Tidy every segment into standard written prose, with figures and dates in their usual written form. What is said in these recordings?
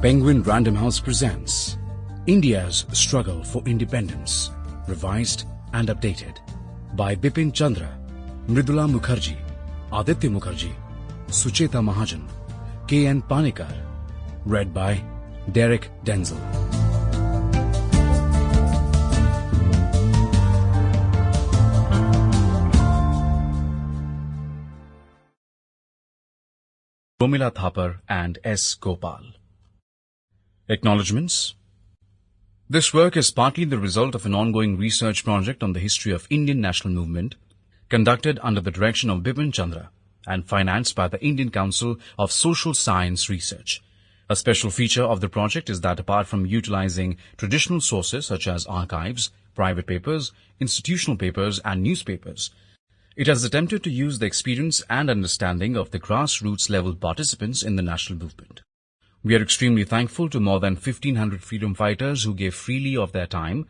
Penguin Random House presents India's Struggle for Independence, revised and updated by Bipan Chandra, Mridula Mukherjee, Aditya Mukherjee, Sucheta Mahajan, K.N. Panikar, read by Derek Denzil. Romila Thapar and S. Gopal. Acknowledgements. This work is partly the result of an ongoing research project on the history of Indian national movement conducted under the direction of Bipan Chandra and financed by the Indian Council of Social Science Research. A special feature of the project is that apart from utilizing traditional sources such as archives, private papers, institutional papers and newspapers, it has attempted to use the experience and understanding of the grassroots level participants in the national movement. We are extremely thankful to more than 1,500 freedom fighters who gave freely of their time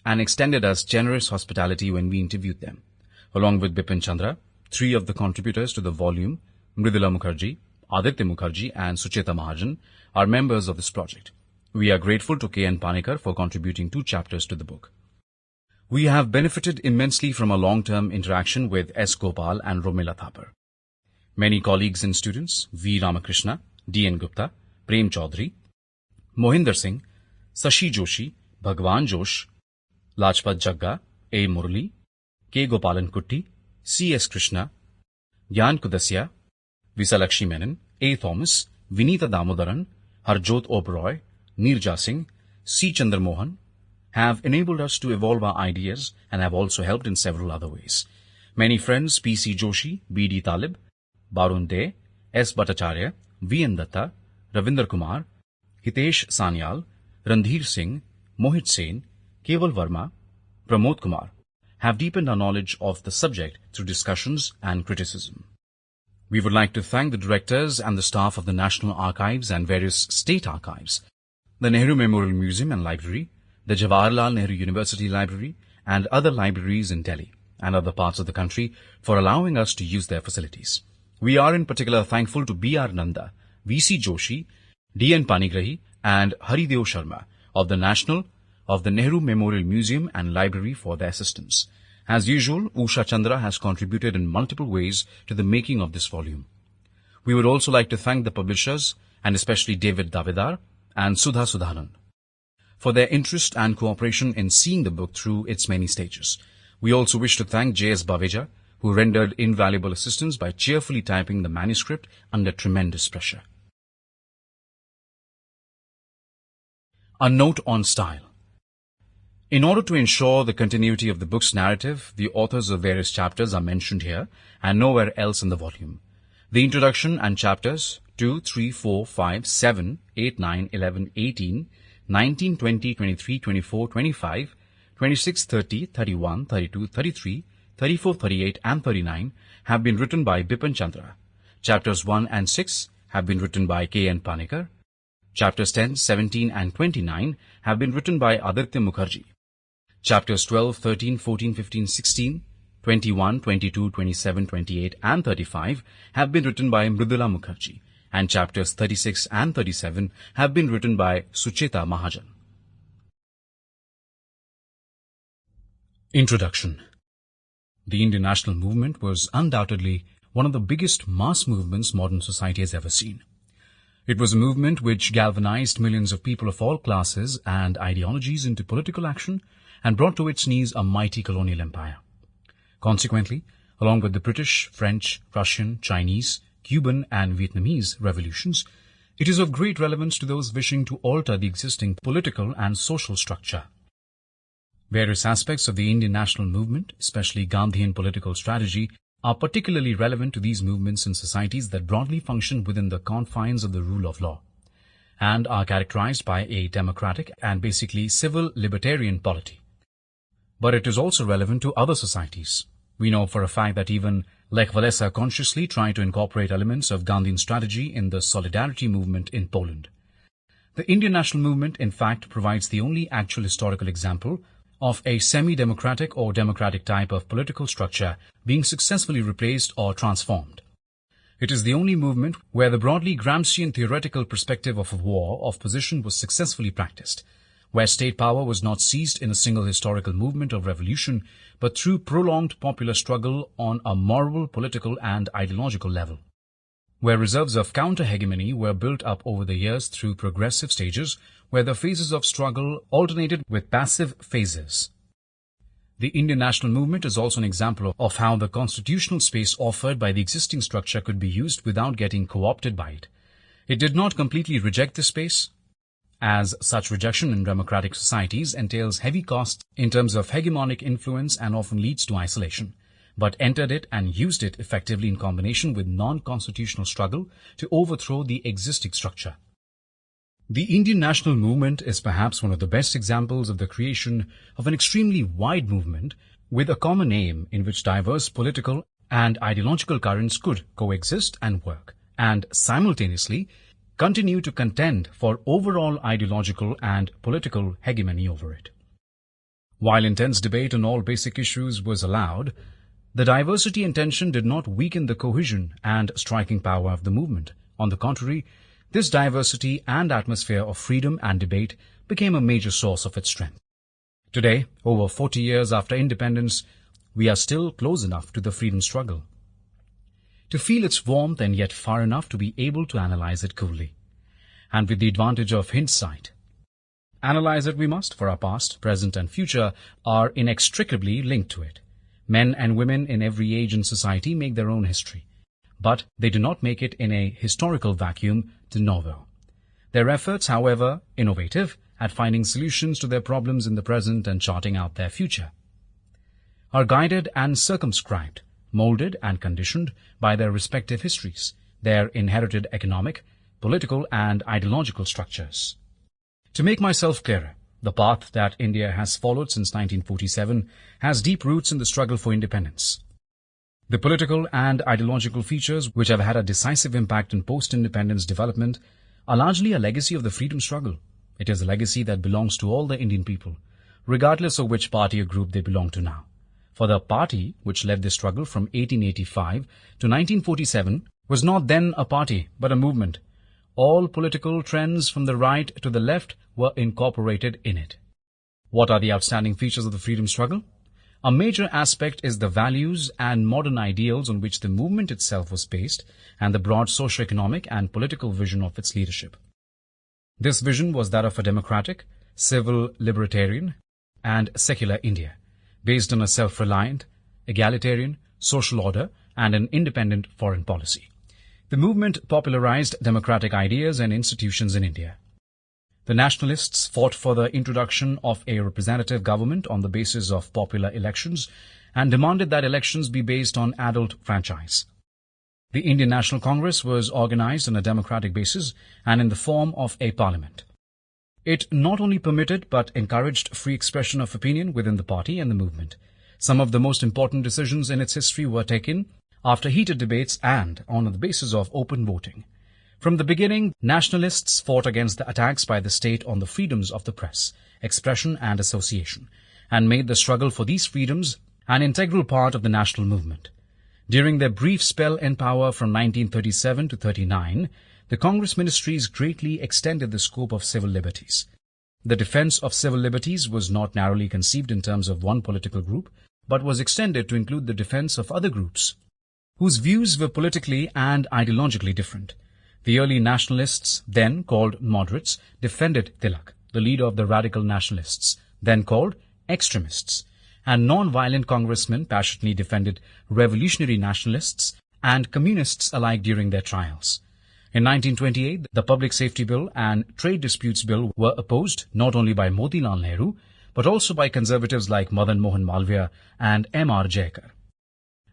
and extended us generous hospitality when we interviewed them. Along with Bipan Chandra, 3 of the contributors to the volume, Mridula Mukherjee, Aditya Mukherjee and Sucheta Mahajan, are members of this project. We are grateful to K.N. Panikar for contributing 2 chapters to the book. We have benefited immensely from a long-term interaction with S. Gopal and Romila Thapar. Many colleagues and students, V. Ramakrishna, D.N. Gupta, Prem Chaudhary, Mohinder Singh, Sashi Joshi, Bhagwan Josh, Lajpat Jagga, A. Murali, K. Gopalan Kutti, C. S. Krishna, Gyan Kudasya, Visalakshmi Menon, A. Thomas, Vinita Damodaran, Harjot Oberoi, Nirja Singh, C. Chandra Mohan, have enabled us to evolve our ideas and have also helped in several other ways. Many friends, P.C. Joshi, B.D. Talib, Barun De, S. Bhattacharya, V.N. Datta, Ravinder Kumar, Hitesh Sanyal, Randhir Singh, Mohit Sen, Keval Verma, Pramod Kumar, have deepened our knowledge of the subject through discussions and criticism. We would like to thank the directors and the staff of the National Archives and various state archives, the Nehru Memorial Museum and Library, the Jawaharlal Nehru University Library, and other libraries in Delhi and other parts of the country for allowing us to use their facilities. We are in particular thankful to B.R. Nanda, V.C. Joshi, D.N. Panigrahi, and Haridev Sharma of the Nehru Memorial Museum and Library for their assistance. As usual, Usha Chandra has contributed in multiple ways to the making of this volume. We would also like to thank the publishers, and especially David Davidar and Sudha Sudhanand, for their interest and cooperation in seeing the book through its many stages. We also wish to thank J.S. Baveja, who rendered invaluable assistance by cheerfully typing the manuscript under tremendous pressure. A note on style. In order to ensure the continuity of the book's narrative, the authors of various chapters are mentioned here and nowhere else in the volume. The introduction and chapters 2, 3, 4, 5, 7, 8, 9, 11, 18, 19, 20, 23, 24, 25, 26, 30, 31, 32, 33, 34, 38 and 39 have been written by Bipan Chandra. Chapters 1 and 6 have been written by K.N. Panikar. Chapters 10, 17 and 29 have been written by Aditya Mukherjee. Chapters 12, 13, 14, 15, 16, 21, 22, 27, 28 and 35 have been written by Mridula Mukherjee, and chapters 36 and 37 have been written by Sucheta Mahajan. Introduction. The Indian national movement was undoubtedly one of the biggest mass movements modern society has ever seen. It was a movement which galvanized millions of people of all classes and ideologies into political action and brought to its knees a mighty colonial empire. Consequently, along with the British, French, Russian, Chinese, Cuban and Vietnamese revolutions, it is of great relevance to those wishing to alter the existing political and social structure. Various aspects of the Indian national movement, especially Gandhian political strategy, are particularly relevant to these movements in societies that broadly function within the confines of the rule of law and are characterized by a democratic and basically civil libertarian polity. But it is also relevant to other societies. We know for a fact that even Lech Walesa consciously tried to incorporate elements of Gandhian strategy in the Solidarity movement in Poland. The Indian national movement, in fact, provides the only actual historical example of a semi-democratic or democratic type of political structure being successfully replaced or transformed. It is the only movement where the broadly Gramscian theoretical perspective of a war of position was successfully practiced, where state power was not seized in a single historical movement of revolution, but through prolonged popular struggle on a moral, political, and ideological level, where reserves of counter-hegemony were built up over the years through progressive stages, where the phases of struggle alternated with passive phases. The Indian national movement is also an example of how the constitutional space offered by the existing structure could be used without getting co-opted by it. It did not completely reject the space, as such rejection in democratic societies entails heavy costs in terms of hegemonic influence and often leads to isolation, but entered it and used it effectively in combination with non-constitutional struggle to overthrow the existing structure. The Indian national movement is perhaps one of the best examples of the creation of an extremely wide movement with a common aim in which diverse political and ideological currents could coexist and work, and simultaneously continue to contend for overall ideological and political hegemony over it. While intense debate on all basic issues was allowed, the diversity and tension did not weaken the cohesion and striking power of the movement. On the contrary, this diversity and atmosphere of freedom and debate became a major source of its strength. Today, over 40 years after independence, we are still close enough to the freedom struggle to feel its warmth and yet far enough to be able to analyze it coolly, and with the advantage of hindsight. Analyze it we must, for our past, present and future are inextricably linked to it. Men and women in every age and society make their own history, but they do not make it in a historical vacuum de novo. Their efforts, however, innovative at finding solutions to their problems in the present and charting out their future, are guided and circumscribed, molded and conditioned by their respective histories, their inherited economic, political and ideological structures. To make myself clearer, the path that India has followed since 1947 has deep roots in the struggle for independence. The political and ideological features which have had a decisive impact in post-independence development are largely a legacy of the freedom struggle. It is a legacy that belongs to all the Indian people, regardless of which party or group they belong to now. For the party which led this struggle from 1885 to 1947 was not then a party, but a movement. All political trends from the right to the left were incorporated in it. What are the outstanding features of the freedom struggle? A major aspect is the values and modern ideals on which the movement itself was based and the broad socio-economic and political vision of its leadership. This vision was that of a democratic, civil, libertarian, and secular India, based on a self-reliant, egalitarian, social order and an independent foreign policy. The movement popularized democratic ideas and institutions in India. The nationalists fought for the introduction of a representative government on the basis of popular elections and demanded that elections be based on adult franchise. The Indian National Congress was organized on a democratic basis and in the form of a parliament. It not only permitted but encouraged free expression of opinion within the party and the movement. Some of the most important decisions in its history were taken after heated debates and on the basis of open voting. From the beginning, nationalists fought against the attacks by the state on the freedoms of the press, expression and association, and made the struggle for these freedoms an integral part of the national movement. During their brief spell in power from 1937 to 39, the Congress ministries greatly extended the scope of civil liberties. The defense of civil liberties was not narrowly conceived in terms of one political group, but was extended to include the defense of other groups, whose views were politically and ideologically different. The early nationalists, then called moderates, defended Tilak, the leader of the radical nationalists, then called extremists, and non-violent congressmen passionately defended revolutionary nationalists and communists alike during their trials. In 1928, the Public Safety Bill and Trade Disputes Bill were opposed not only by Motilal Nehru, but also by conservatives like Madan Mohan Malviya and M.R. Jayakar.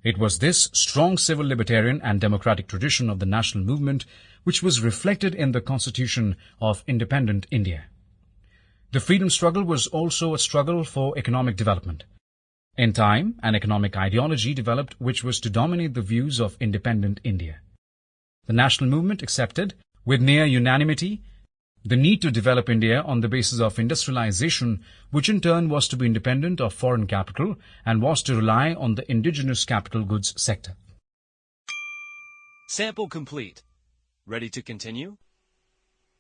It was this strong civil libertarian and democratic tradition of the national movement which was reflected in the Constitution of independent India. The freedom struggle was also a struggle for economic development. In time, an economic ideology developed which was to dominate the views of independent India. The national movement accepted, with near unanimity, the need to develop India on the basis of industrialization, which in turn was to be independent of foreign capital and was to rely on the indigenous capital goods sector. Sample complete. Ready to continue?